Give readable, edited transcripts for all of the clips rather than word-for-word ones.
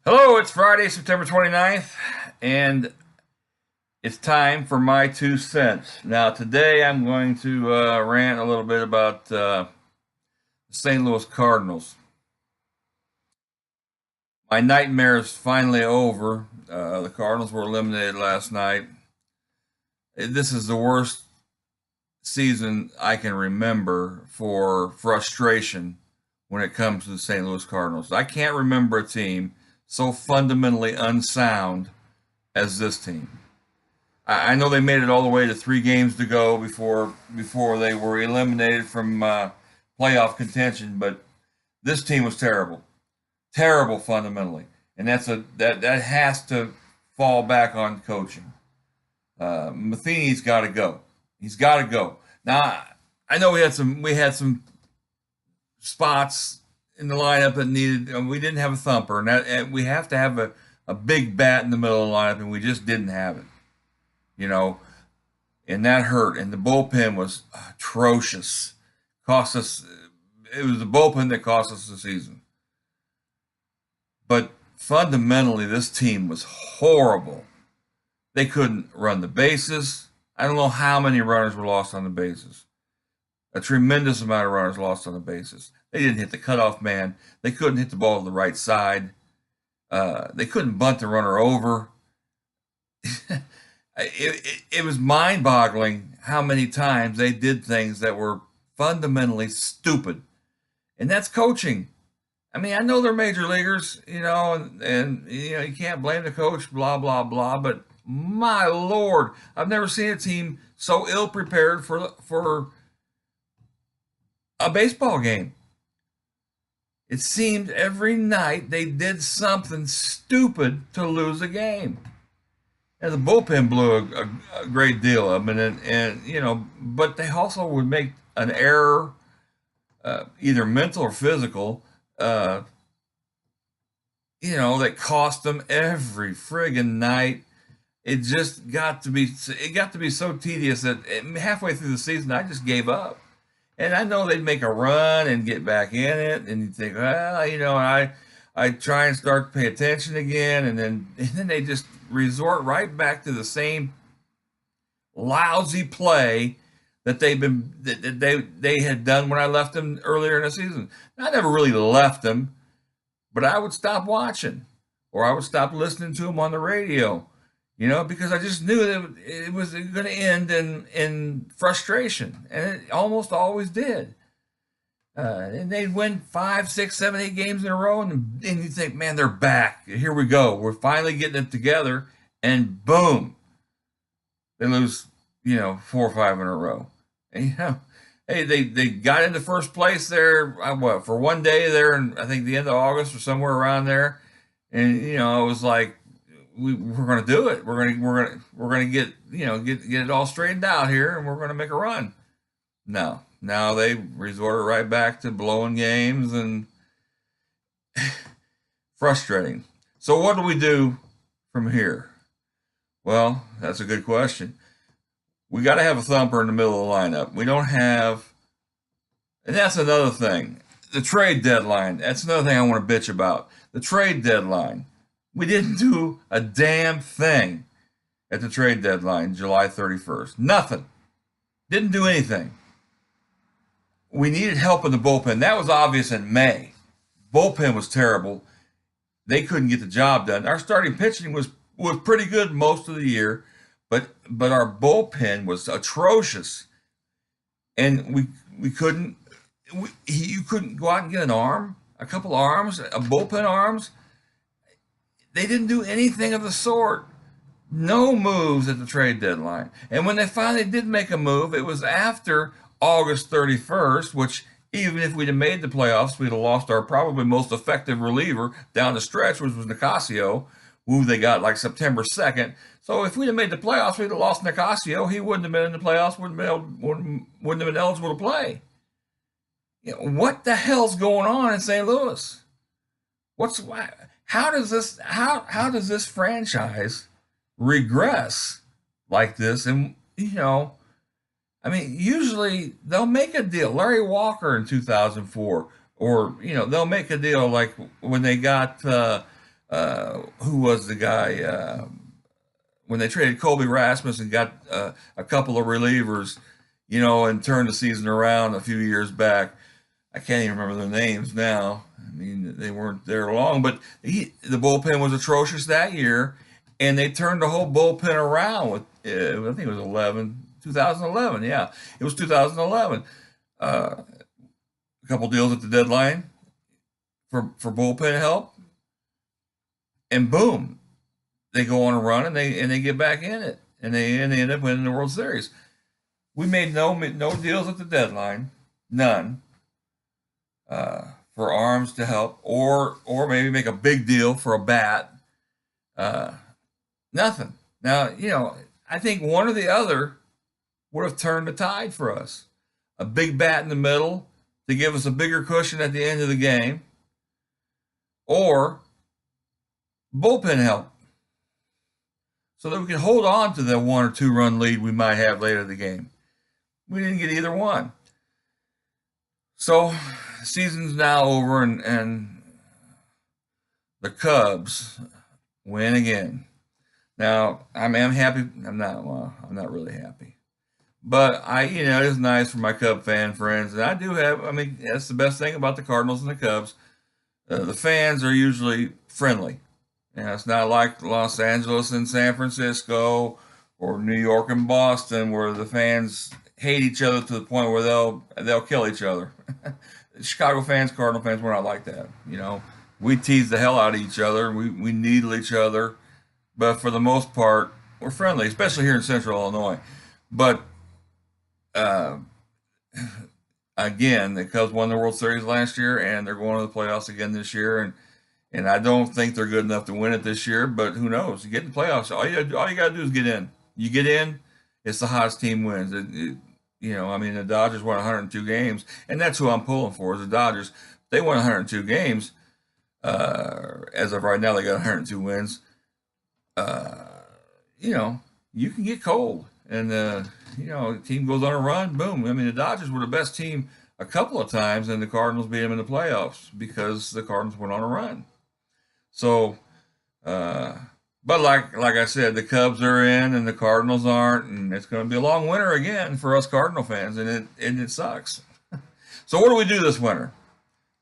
Hello, it's Friday, September 29th, and it's time for my 2 cents. Now, today I'm going to rant a little bit about the St. Louis Cardinals. My nightmare is finally over. The Cardinals were eliminated last night. This is the worst season I can remember for frustration when it comes to the St. Louis Cardinals. I can't remember a team so fundamentally unsound as this team. I know they made it all the way to 3 games to go before they were eliminated from playoff contention. But this team was terrible, terrible fundamentally, and that has to fall back on coaching. Matheny's got to go. He's got to go. Now I know we had some spots in the lineup that needed. We didn't have a thumper, and we have to have a big bat in the middle of the lineup, and we just didn't have it. You know, and that hurt. And the bullpen was atrocious. Cost us. It was the bullpen that cost us the season. But fundamentally, this team was horrible. They couldn't run the bases. I don't know how many runners were lost on the bases. A tremendous amount of runners lost on the bases. They didn't hit the cutoff man. They couldn't hit the ball to the right side. They couldn't bunt the runner over. It was mind-boggling how many times they did things that were fundamentally stupid, and that's coaching. I mean, I know they're major leaguers, and you can't blame the coach, blah blah blah. But my lord, I've never seen a team so ill prepared for a baseball game. It seemed every night they did something stupid to lose a game. And the bullpen blew a great deal of them, but they also would make an error, either mental or physical, that cost them every friggin' night. It got to be so tedious that halfway through the season I just gave up. And I know they'd make a run and get back in it, and you'd think, well, I try and start to pay attention again, and then they just resort right back to the same lousy play that they had done when I left them earlier in the season. I never really left them, but I would stop watching, or I would stop listening to them on the radio, because I just knew that it was going to end in frustration, and it almost always did. And they'd win 5, 6, 7, 8 games in a row, and you think, man, they're back. Here we go. We're finally getting it together, and boom, they lose, 4 or 5 in a row. And hey, they got into first place there. For one day there, and I think the end of August or somewhere around there, and it was like we're going to do it. We're going to get it all straightened out here, and we're going to make a run. No. Now they resorted right back to blowing games and frustrating. So what do we do from here? Well, that's a good question. We got to have a thumper in the middle of the lineup. We don't have, and that's another thing. The trade deadline. That's another thing I want to bitch about. The trade deadline. We didn't do a damn thing at the trade deadline, July 31st. Nothing. Didn't do anything. We needed help in the bullpen. That was obvious in May. Bullpen was terrible. They couldn't get the job done. Our starting pitching was pretty good most of the year, but our bullpen was atrocious, and we couldn't. You couldn't go out and get an arm, a couple arms, a bullpen arms. They didn't do anything of the sort. No moves at the trade deadline. And when they finally did make a move, it was after August 31st, which even if we'd have made the playoffs, we'd have lost our probably most effective reliever down the stretch, which was Nicasio, who they got like September 2nd. So if we'd have made the playoffs, we'd have lost Nicasio. He wouldn't have been in the playoffs, wouldn't have been eligible to play. What the hell's going on in St. Louis? How does this franchise regress like this? And I mean, usually they'll make a deal. Larry Walker in 2004, or they'll make a deal like when they got who was the guy when they traded Colby Rasmus and got a couple of relievers, and turned the season around a few years back. I can't even remember their names now. I mean, they weren't there long, but the bullpen was atrocious that year, and they turned the whole bullpen around with, I think it was 2011. Yeah, it was 2011. A couple deals at the deadline for bullpen help, and boom, they go on a run and they get back in it, and they end up winning the World Series. We made no deals at the deadline, none. For arms to help, or maybe make a big deal for a bat. Nothing. Now, I think one or the other would have turned the tide for us. A big bat in the middle to give us a bigger cushion at the end of the game, or bullpen help so that we can hold on to the 1 or 2 run lead we might have later in the game. We didn't get either one. So the season's now over, and the Cubs win again. Now I'm happy. I'm not really happy, but it's nice for my Cub fan friends, and I do have. I mean, that's the best thing about the Cardinals and the Cubs. The fans are usually friendly. It's not like Los Angeles and San Francisco or New York and Boston, where the fans hate each other to the point where they'll kill each other. Chicago fans, Cardinal fans, we're not like that. We tease the hell out of each other. We needle each other, but for the most part, we're friendly, especially here in Central Illinois. But again, the Cubs won the World Series last year, and they're going to the playoffs again this year. And I don't think they're good enough to win it this year, but who knows? You get in the playoffs. All you got to do is get in. You get in, it's the hottest team wins. The Dodgers won 102 games, and that's who I'm pulling for is the Dodgers. They won 102 games. As of right now, they got 102 wins. You can get cold, and the team goes on a run. Boom. I mean, the Dodgers were the best team a couple of times, and the Cardinals beat them in the playoffs because the Cardinals went on a run. So, but like I said, the Cubs are in and the Cardinals aren't, and it's going to be a long winter again for us Cardinal fans, and it sucks. So what do we do this winter?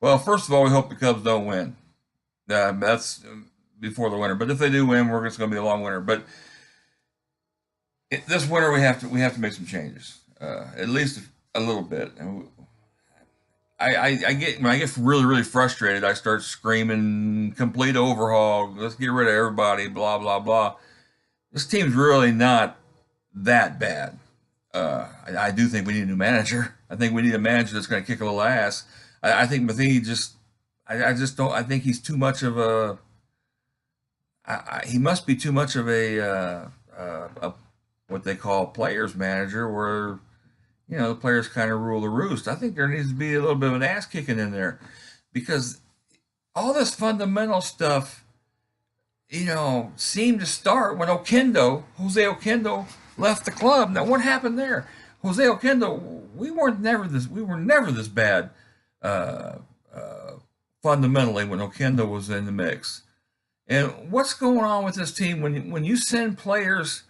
Well, first of all, we hope the Cubs don't win. That's before the winter. But if they do win, it's going to be a long winter. But this winter we have to make some changes, at least a little bit. I get when I get really, really frustrated, I start screaming, complete overhaul, let's get rid of everybody, blah, blah, blah. This team's really not that bad. I do think we need a new manager. I think we need a manager that's going to kick a little ass. I think Matheny I think he's too much of a, he must be too much of a what they call players manager, where the players kind of rule the roost. I think there needs to be a little bit of an ass kicking in there, because all this fundamental stuff, seemed to start when Jose Oquendo left the club. Now, what happened there? Jose Oquendo, we were never this bad fundamentally when Oquendo was in the mix. And what's going on with this team when you send players?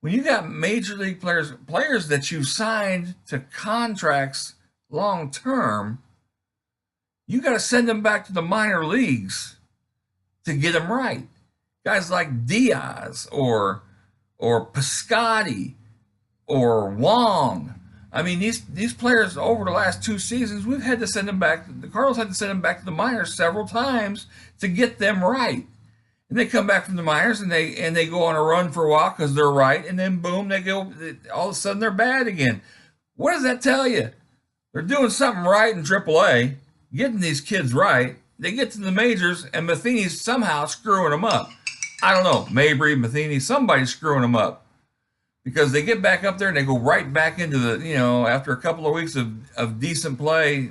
When you got major league players that you've signed to contracts long term, you got to send them back to the minor leagues to get them right. Guys like Diaz or Piscotty or Wong. I mean, these players over the last 2 seasons, we've had to send them back. The Cardinals had to send them back to the minors several times to get them right. And they come back from the minors and they go on a run for a while because they're right, and then boom, they go. All of a sudden, they're bad again. What does that tell you? They're doing something right in AAA, getting these kids right. They get to the majors, and Matheny's somehow screwing them up. I don't know, Mabry, Matheny, somebody's screwing them up, because they get back up there and they go right back into the, after a couple of weeks of decent play,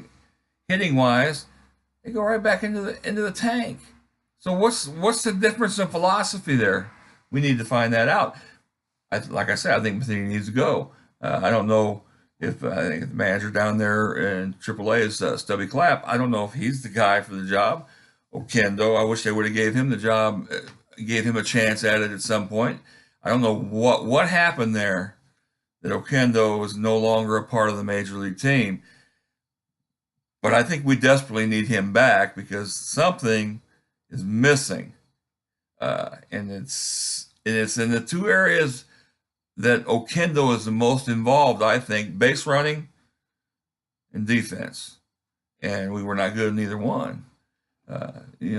hitting wise, they go right back into the tank. So what's the difference in philosophy there? We need to find that out. Like I said, I think Matheny needs to go. I don't know if I think the manager down there in AAA is Stubby Clapp. I don't know if he's the guy for the job, Okendo. I wish they would have gave him the job, gave him a chance at it at some point. I don't know what happened there that Okendo was no longer a part of the major league team. But I think we desperately need him back because something is missing, and it's in the two areas that Okendo is the most involved. I think base running and defense, and we were not good in either one.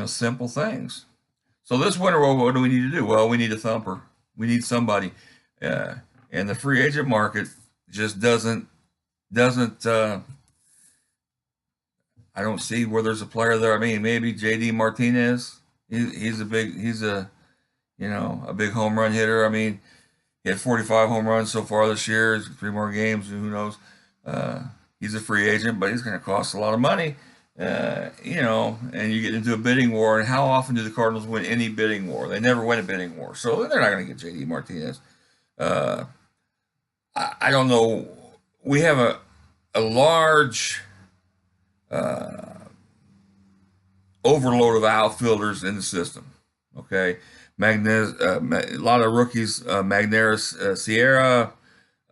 Simple things. So this winter, what do we need to do? Well, we need a thumper. We need somebody, and the free agent market just doesn't. I don't see where there's a player there. I mean, maybe J.D. Martinez. He's a big home run hitter. I mean, he had 45 home runs so far this year. 3 more games. Who knows? He's a free agent, but he's going to cost a lot of money. And you get into a bidding war. And how often do the Cardinals win any bidding war? They never win a bidding war, so they're not going to get J.D. Martinez. I don't know. We have a large overload of outfielders in the system. Okay, a lot of rookies: Magneuris Sierra,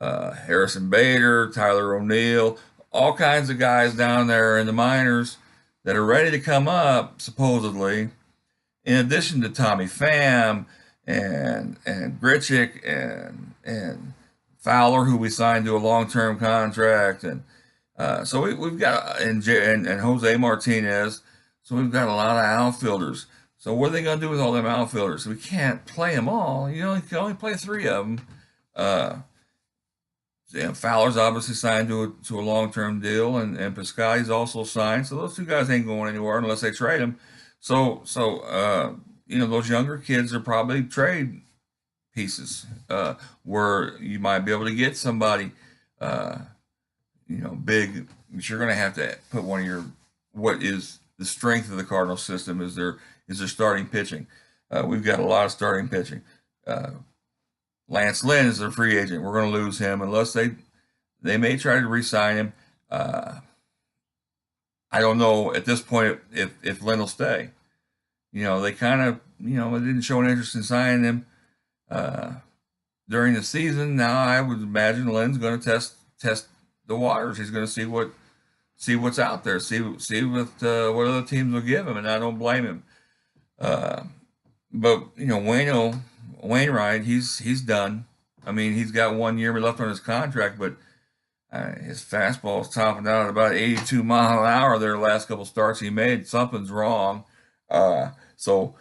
Harrison Bader, Tyler O'Neill, all kinds of guys down there in the minors that are ready to come up, supposedly. In addition to Tommy Pham and Grichuk and Fowler, who we signed to a long-term contract, and so we've got and Jose Martinez. So we've got a lot of outfielders. So what are they going to do with all them outfielders? We can't play them all. You can only play 3 of them. Fowler's obviously signed to a long-term deal, and Piscotty's also signed. So those 2 guys ain't going anywhere unless they trade them. So those younger kids are probably trade pieces where you might be able to get somebody. Big, but you're going to have to put what is the strength of the Cardinals system is their starting pitching. We've got a lot of starting pitching. Lance Lynn is a free agent. We're going to lose him unless they may try to re-sign him. I don't know at this point if Lynn will stay. They kind of, they didn't show an interest in signing him during the season. Now I would imagine Lynn's going to test the waters. He's going to see what's out there, see what other teams will give him, and I don't blame him. But Wainwright, he's done. I mean, he's got 1 year left on his contract, but his fastball is topping out at about 82 mile an hour. There, the last couple starts he made, something's wrong. So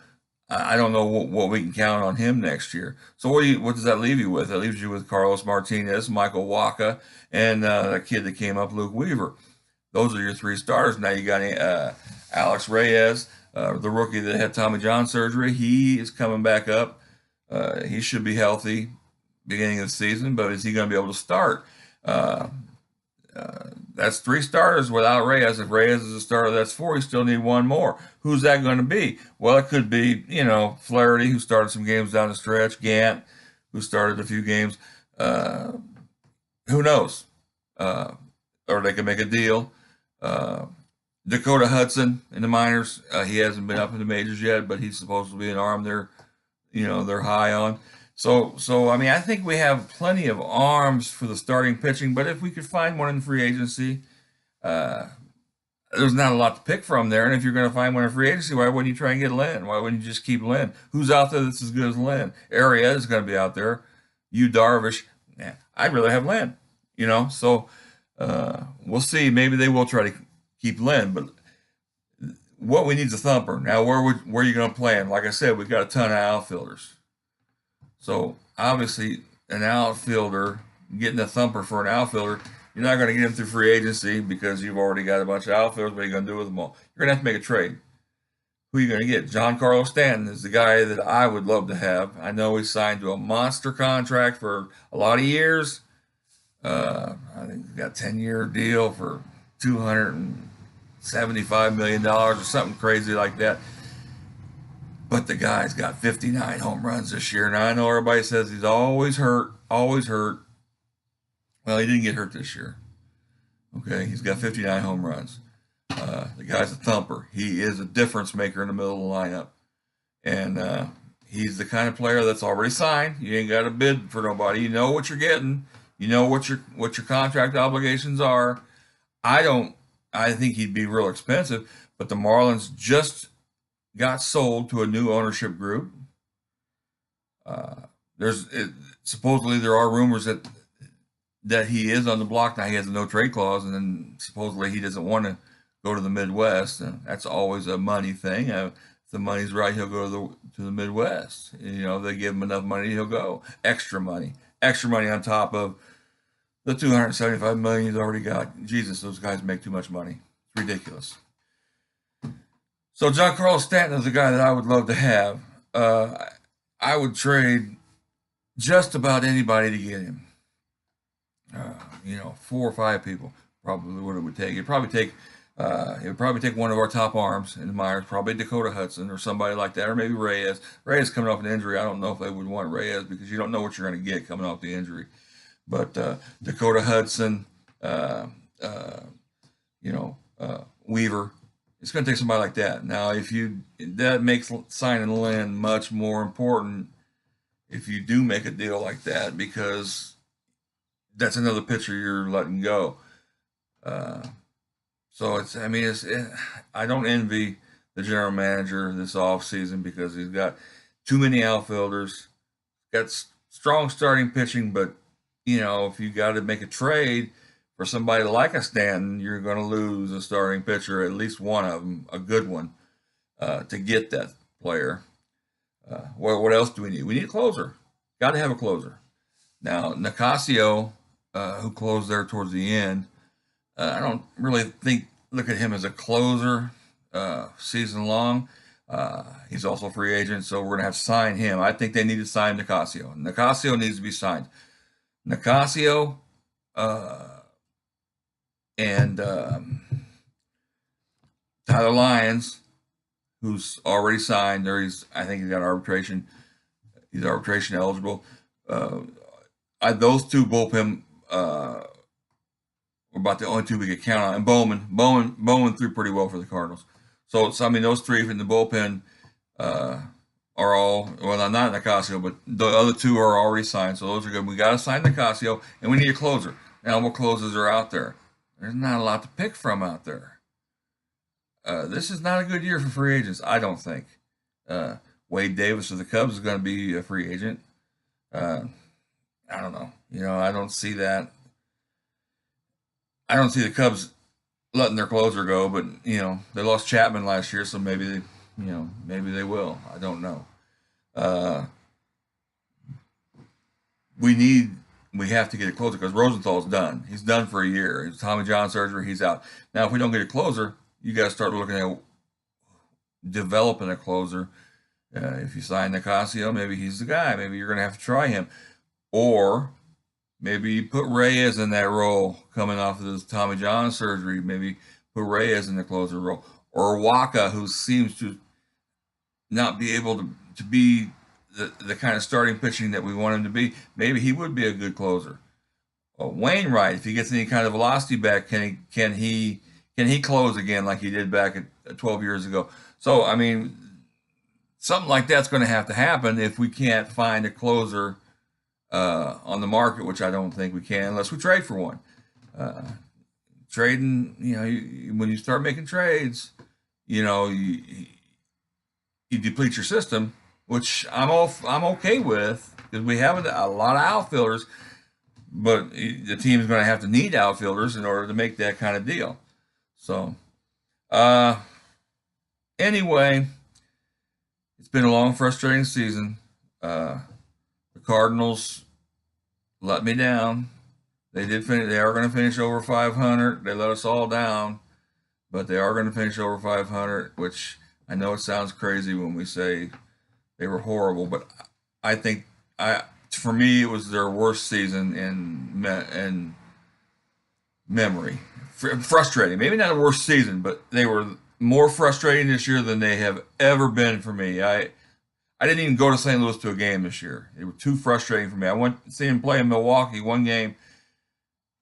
I don't know what we can count on him next year. So what does that leave you with? That leaves you with Carlos Martinez, Michael Wacha, and that kid that came up, Luke Weaver. Those are your 3 starters. Now you got Alex Reyes, the rookie that had Tommy John surgery. He is coming back up. He should be healthy beginning of the season, but is he going to be able to start? That's 3 starters without Reyes. If Reyes is a starter, that's 4. You still need 1 more. Who's that going to be? Well, it could be, Flaherty, who started some games down the stretch, Gant, who started a few games. Who knows? Or they can make a deal. Dakota Hudson in the minors. He hasn't been up in the majors yet, but he's supposed to be an arm they're high on. So I mean, I think we have plenty of arms for the starting pitching, but if we could find one in free agency, there's not a lot to pick from there. And if you're going to find one in free agency, why wouldn't you try and get Lynn? Why wouldn't you just keep Lynn? Who's out there that's as good as Lynn? Arrieta is going to be out there. Darvish. Yeah, I'd rather have Lynn. So we'll see. Maybe they will try to keep Lynn, but what we need is a thumper. Now, where are you going to play him? Like I said, we've got a ton of outfielders. So obviously, an outfielder, getting a thumper for an outfielder, you're not going to get him through free agency because you've already got a bunch of outfielders. What are you going to do with them all? You're going to have to make a trade. Who are you going to get? Giancarlo Stanton is the guy that I would love to have. I know he signed to a monster contract for a lot of years. I think he's got a 10-year deal for $275 million or something crazy like that. But the guy's got 59 home runs this year. Now, I know everybody says he's always hurt. Well, he didn't get hurt this year. Okay, he's got 59 home runs. The guy's a thumper. He is a difference maker in the middle of the lineup. And he's the kind of player that's already signed. You ain't got to bid for nobody. You know what you're getting. You know what your contract obligations are. I think he'd be real expensive, but the Marlins just got sold to a new ownership group. Uh, Supposedly there are rumors that he is on the block now. He has a no trade clause, and then supposedly he doesn't want to go to the Midwest. And that's always a money thing. If the money's right, he'll go to the Midwest. You know, if they give him enough money, he'll go. Extra money on top of the $275 million he's already got. Jesus, those guys make too much money. It's ridiculous. So Giancarlo Stanton is a guy that I would love to have. I would trade just about anybody to get him. 4 or 5 people probably what it would take. It would probably take one of our top arms in the minors, probably Dakota Hudson or somebody like that, or maybe Reyes. Reyes coming off an injury. I don't know if they would want Reyes because you don't know what you're going to get coming off the injury. But Dakota Hudson, Weaver. It's going to take somebody like that. Now, that makes signing Lynn much more important if you do make a deal like that, because that's another pitcher you're letting go. I don't envy the general manager this offseason because he's got too many outfielders, got strong starting pitching, but if you got to make a trade for somebody like a Stanton, you're going to lose a starting pitcher, at least one of them, a good one, to get that player. What else do we need? We need a closer. Got to have a closer. Now, Nicasio, who closed there towards the end, I don't really look at him as a closer season long. He's also a free agent, so we're going to have to sign him. I think they need to sign Nicasio. Nicasio needs to be signed. Nicasio and Tyler Lyons, who's already signed, I think he's got arbitration. He's arbitration eligible. Those two bullpen were about the only two we could count on. And Bowman threw pretty well for the Cardinals. So those three in the bullpen are all, well, not Nicasio, but the other two are already signed. So those are good. We got to sign Nicasio, and we need a closer. Now, what closers are out there? There's not a lot to pick from out there. This is not a good year for free agents, I don't think. Wade Davis of the Cubs is going to be a free agent. I don't know. I don't see that. I don't see the Cubs letting their closer go, but they lost Chapman last year, so maybe they will. I don't know. We have to get a closer because Rosenthal's done. He's done for a year. It's Tommy John surgery. He's out. Now, if we don't get a closer, you got to start looking at developing a closer. If you sign Nicasio, maybe he's the guy. Maybe you're going to have to try him. Or maybe you put Reyes in that role coming off of this Tommy John surgery. Maybe put Reyes in the closer role. Or Waka, who seems to not be able to be the kind of starting pitching that we want him to be. Maybe he would be a good closer. Wainwright, if he gets any kind of velocity back, can he close again like he did back at 12 years ago? So, something like that's going to have to happen if we can't find a closer on the market, which I don't think we can unless we trade for one. Trading, when you start making trades, you deplete your system, which I'm okay with because we have a lot of outfielders, but the team is going to have to need outfielders in order to make that kind of deal. So, anyway, it's been a long, frustrating season. The Cardinals let me down. They did finish. They are going to finish over 500. They let us all down, but they are going to finish over 500. Which I know it sounds crazy when we say they were horrible, but I think for me it was their worst season in memory. Frustrating. Maybe not a worst season, but they were more frustrating this year than they have ever been for me. I didn't even go to St. Louis to a game this year. They were too frustrating for me. I went to see him play in Milwaukee one game.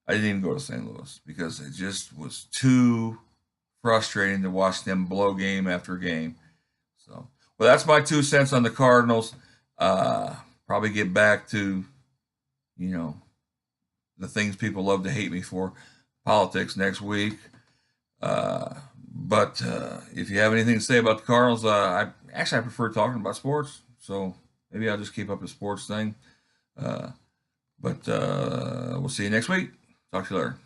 I didn't even go to St. Louis because it just was too frustrating to watch them blow game after game. So, well, that's my 2 cents on the Cardinals. Probably get back to, the things people love to hate me for, politics next week. But if you have anything to say about the Cardinals, I prefer talking about sports. So maybe I'll just keep up the sports thing. But we'll see you next week. Talk to you later.